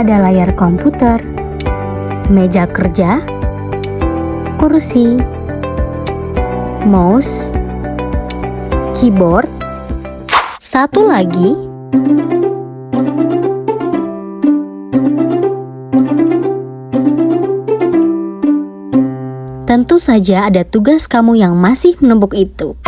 ada layar komputer, meja kerja, kursi, mouse, keyboard, satu lagi, tentu saja ada tugas kamu yang masih menumpuk itu.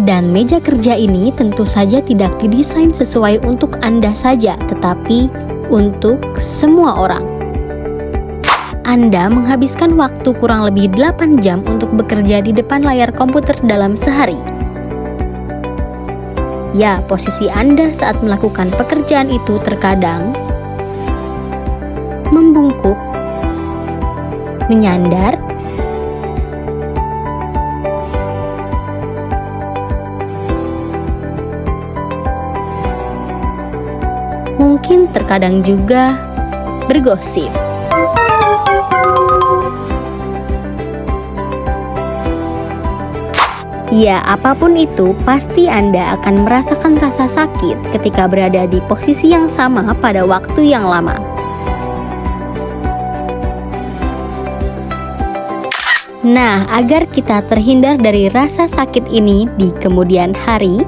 Dan meja kerja ini tentu saja tidak didesain sesuai untuk Anda saja, tetapi untuk semua orang. Anda menghabiskan waktu kurang lebih 8 jam untuk bekerja di depan layar komputer dalam sehari. Ya, posisi Anda saat melakukan pekerjaan itu terkadang membungkuk, menyandar, mungkin terkadang juga bergosip. Ya, apapun itu, pasti Anda akan merasakan rasa sakit ketika berada di posisi yang sama pada waktu yang lama. Nah, agar kita terhindar dari rasa sakit ini di kemudian hari,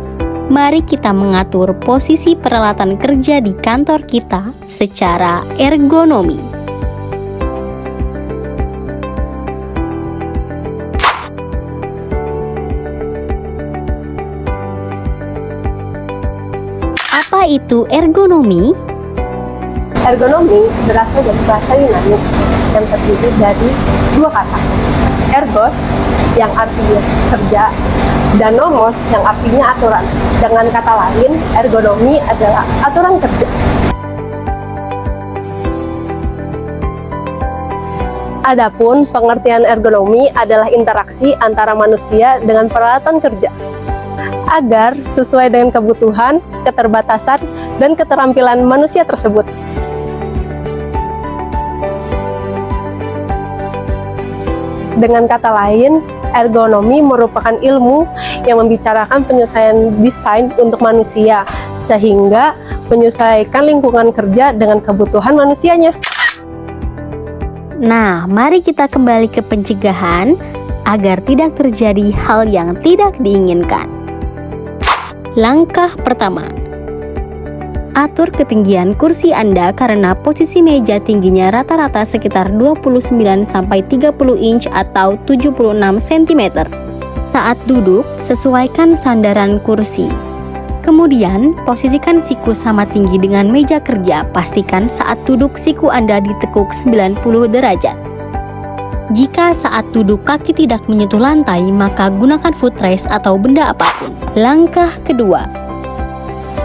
mari kita mengatur posisi peralatan kerja di kantor kita secara ergonomi. Apa itu ergonomi? Ergonomi berasal dari bahasa Yunani yang terdiri dari dua kata, ergos yang artinya kerja, dan nomos yang artinya aturan. Dengan kata lain, ergonomi adalah aturan kerja. Adapun pengertian ergonomi adalah interaksi antara manusia dengan peralatan kerja agar sesuai dengan kebutuhan, keterbatasan, dan keterampilan manusia tersebut. Dengan kata lain, ergonomi merupakan ilmu yang membicarakan penyesuaian desain untuk manusia, sehingga menyesuaikan lingkungan kerja dengan kebutuhan manusianya. Nah, mari kita kembali ke pencegahan agar tidak terjadi hal yang tidak diinginkan. Langkah pertama, atur ketinggian kursi Anda karena posisi meja tingginya rata-rata sekitar 29-30 inch atau 76 cm. Saat duduk, sesuaikan sandaran kursi. Kemudian, posisikan siku sama tinggi dengan meja kerja. Pastikan saat duduk siku Anda ditekuk 90 derajat. Jika saat duduk kaki tidak menyentuh lantai, maka gunakan footrest atau benda apapun. Langkah kedua,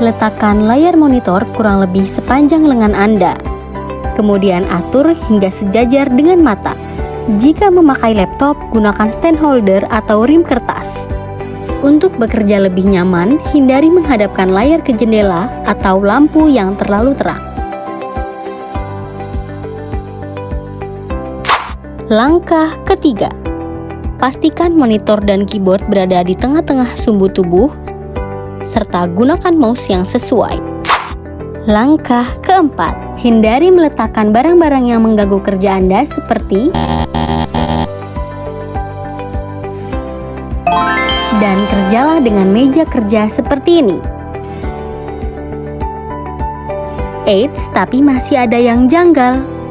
letakkan layar monitor kurang lebih sepanjang lengan Anda. Kemudian atur hingga sejajar dengan mata. Jika memakai laptop, gunakan stand holder atau rim kertas. Untuk bekerja lebih nyaman, hindari menghadapkan layar ke jendela atau lampu yang terlalu terang. Langkah ketiga, pastikan monitor dan keyboard berada di tengah-tengah sumbu tubuh, serta gunakan mouse yang sesuai. Langkah keempat, hindari meletakkan barang-barang yang mengganggu kerja Anda seperti dan kerjalah dengan meja kerja seperti ini. Eits, tapi masih ada yang janggal.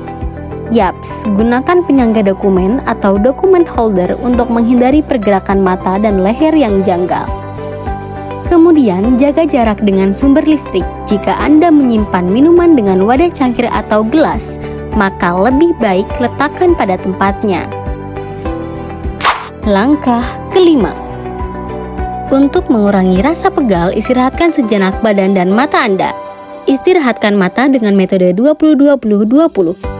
Yaps, gunakan penyangga dokumen atau dokumen holder untuk menghindari pergerakan mata dan leher yang janggal. Kemudian, jaga jarak dengan sumber listrik. Jika Anda menyimpan minuman dengan wadah cangkir atau gelas, maka lebih baik letakkan pada tempatnya. Langkah kelima, untuk mengurangi rasa pegal, istirahatkan sejenak badan dan mata Anda. Istirahatkan mata dengan metode 20-20-20.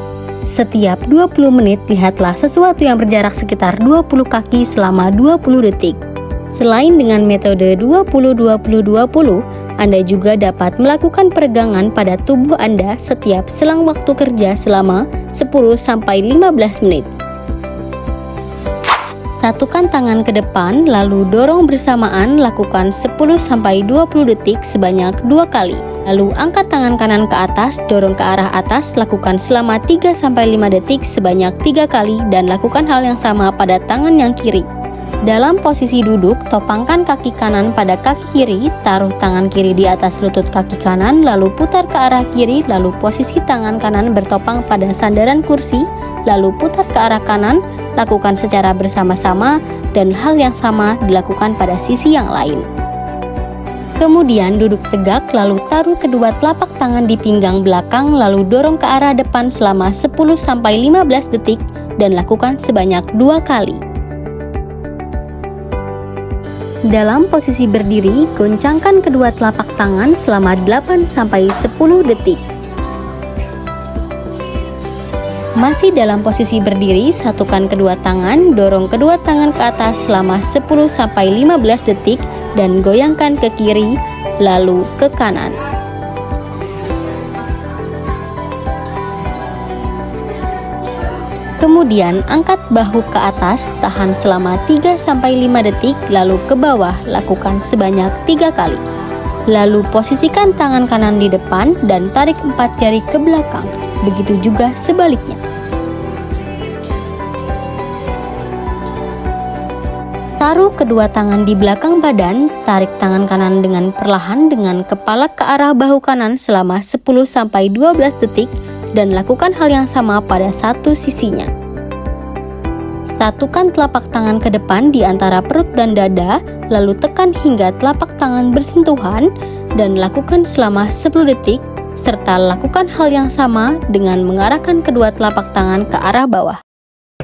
Setiap 20 menit, lihatlah sesuatu yang berjarak sekitar 20 kaki selama 20 detik. Selain dengan metode 20-20-20, Anda juga dapat melakukan peregangan pada tubuh Anda setiap selang waktu kerja selama 10-15 menit. Satukan tangan ke depan, lalu dorong bersamaan, lakukan 10-20 detik sebanyak 2 kali. Lalu angkat tangan kanan ke atas, dorong ke arah atas, lakukan selama 3-5 detik sebanyak 3 kali dan lakukan hal yang sama pada tangan yang kiri. Dalam posisi duduk, topangkan kaki kanan pada kaki kiri, taruh tangan kiri di atas lutut kaki kanan, lalu putar ke arah kiri, lalu posisi tangan kanan bertopang pada sandaran kursi, lalu putar ke arah kanan, lakukan secara bersama-sama dan hal yang sama dilakukan pada sisi yang lain. Kemudian duduk tegak, lalu taruh kedua telapak tangan di pinggang belakang, lalu dorong ke arah depan selama 10-15 detik dan lakukan sebanyak 2 kali. Dalam posisi berdiri, goncangkan kedua telapak tangan selama 8-10 detik. Masih dalam posisi berdiri, satukan kedua tangan, dorong kedua tangan ke atas selama 10-15 detik dan goyangkan ke kiri, lalu ke kanan. Kemudian angkat bahu ke atas, tahan selama 3-5 detik, lalu ke bawah, lakukan sebanyak 3 kali. Lalu posisikan tangan kanan di depan dan tarik 4 jari ke belakang, begitu juga sebaliknya. Taruh kedua tangan di belakang badan, tarik tangan kanan dengan perlahan dengan kepala ke arah bahu kanan selama 10-12 detik dan lakukan hal yang sama pada satu sisinya. Satukan telapak tangan ke depan di antara perut dan dada, lalu tekan hingga telapak tangan bersentuhan dan lakukan selama 10 detik, serta lakukan hal yang sama dengan mengarahkan kedua telapak tangan ke arah bawah.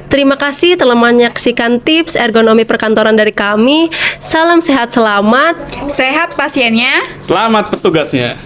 Terima kasih telah menyaksikan tips ergonomi perkantoran dari kami. Salam sehat selamat. Sehat pasiennya. Selamat petugasnya.